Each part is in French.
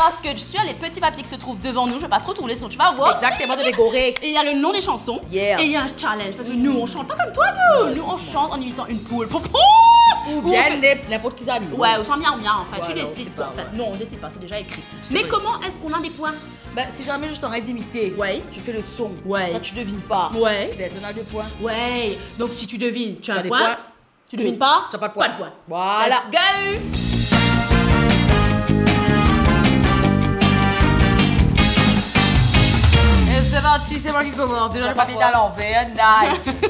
Parce que tu as les petits papiers qui se trouvent devant nous, je vais pas trop tourner, sinon tu vas voir. Exactement, de Bégoré. Et il y a le nom des chansons. Yeah. Et il y a un challenge, parce que nous, on chante pas comme toi, nous. Nous, on chante en imitant une poule. Ou bien n'importe qui ça. Ouais, ou bien, en fait, tu Voilà, décides. on sait pas, En fait, ouais. non, on décide pas, c'est déjà écrit. C'est Mais vrai. comment est-ce qu'on a des points? Ben, si jamais je t'en ai d'imiter, Ouais. je fais le son. Ouais. Quand tu devines pas, Ouais. personne n'a 2 points. Ouais. Donc si tu devines, tu as T'as un des point. points. Tu devines pas? Tu n'as pas de points. Pas de points. Voilà. Let's go. Et c'est parti, c'est moi qui commence. Déjà le papier à l'envers. Nice.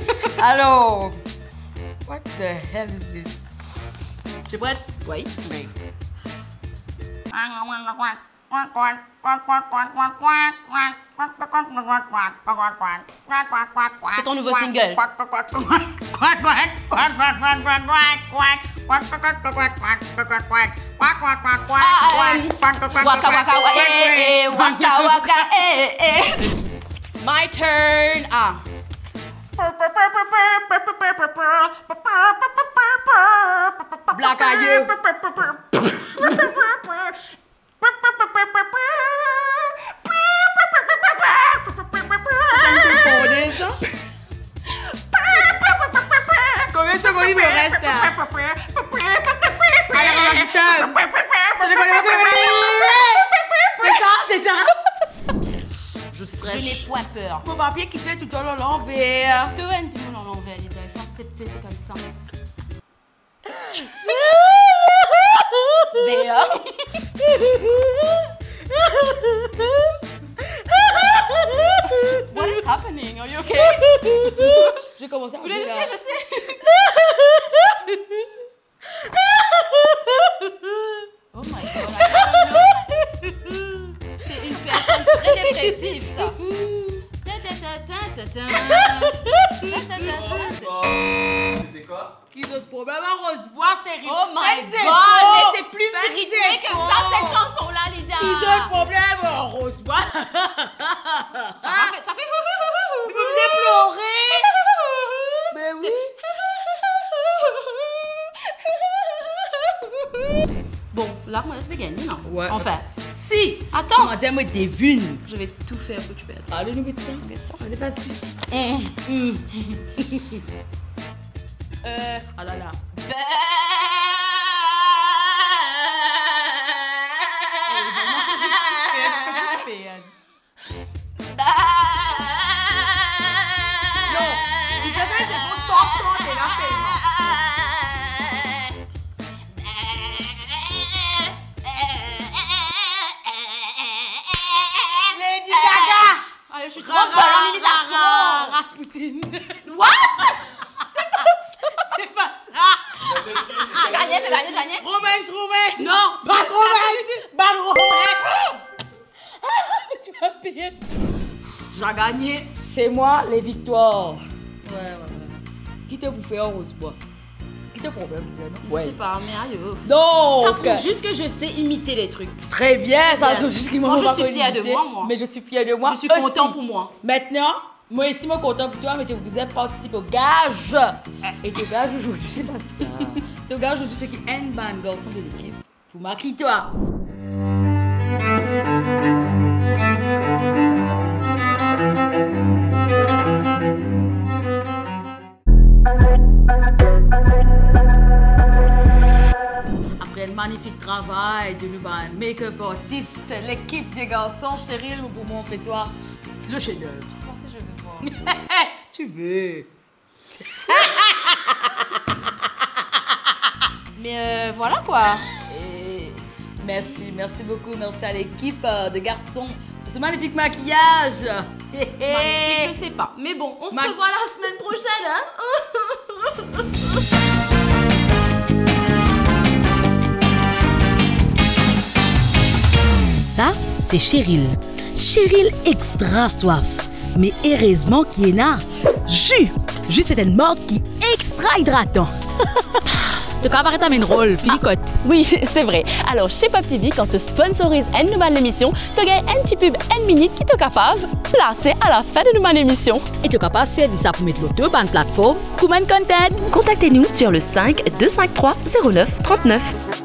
Alors, what the hell is this? Tu es prête? Oui. Oui. C'est ton nouveau single. Waka waka wa eh eh, waka waka eh eh. My turn. Ah. Black Ayeux. Combien de secondes il me reste? Alors, on va dire ça. C'est ça. Je Je stresse. n'ai point peur. Mon papier qui fait tout à l'envers. Toi, un petit mot dans l'envers, il faut accepter, c'est comme ça. There. What is happening? Are you okay? J'ai commencé à Oui, je sais. Oh my god, I don't know. C'est une personne très dépressive, ça. C'était quoi? Qui ont problème à Rosebois, c'est rythmé. Oh my C'est god, faux. mais c'est plus Ben, rythmé c'est que faux. ça, cette chanson-là, Lydia. Ils ont un problème à Rosebois. Ça fait Vous me faites pleurer. Ben oui. Bon, là, moi, je vais gagner, non? Ouais. Enfin, Si. attends. On va dire, moi, devine. Je vais tout faire pour que tu perdes. Allez, nous, ça. On est parti. Ah là là. Non, il te fait des grosses chansons, t'es là, Lady Gaga. Allez, je suis trop bonne en imitation. Rasputin. What? C'est pas ça. J'ai gagné. Romance. Non. Bad Romance. Tu vas payer. J'ai gagné. C'est moi les victoires. Ouais. Qui t'a bouffé en rose bois? Qui t'a problème, tu sais, non? Je sais pas, mais aïe. Ça Donc, prouve juste que je sais imiter les trucs. très bien, ça Bien. veut juste Moi, je suis fière de moi. Mais je suis fière de moi. Je suis aussi. content pour moi. Maintenant, moi aussi, moi content pour toi, mais tu vous êtes participé au gage. Et ton gage aujourd'hui, c'est pas ça. Ton gage aujourd'hui, c'est qui est un ban garçon de l'équipe. Pour marquer toi. Après un magnifique travail de nous, make-up artiste, l'équipe des garçons, Cheryl, pour montrer toi le chef-d'œuvre. Je pense que je veux voir. Tu veux? Mais voilà quoi. Et merci beaucoup, merci à l'équipe de garçons pour ce magnifique maquillage. Magnifique, je sais pas. Mais bon, on se revoit la semaine prochaine, hein. Ça, c'est Cheryl. Cheryl extra soif. Mais heureusement qu'il y en a. Jus, c'est une marque qui est extra hydratant. Tu as apparaître à une rôle, Philicotte. Oui, c'est vrai. Alors, chez Pop TV, quand tu sponsorises une nouvelle émission, tu gagnes un petit pub 1 minute qui est capable de placer à la fin de nouvelle émission. Et tu es capable de servir ça pour mettre l'auto sur une plateforme. Comment content? Contactez-nous sur le 5 253 09 39.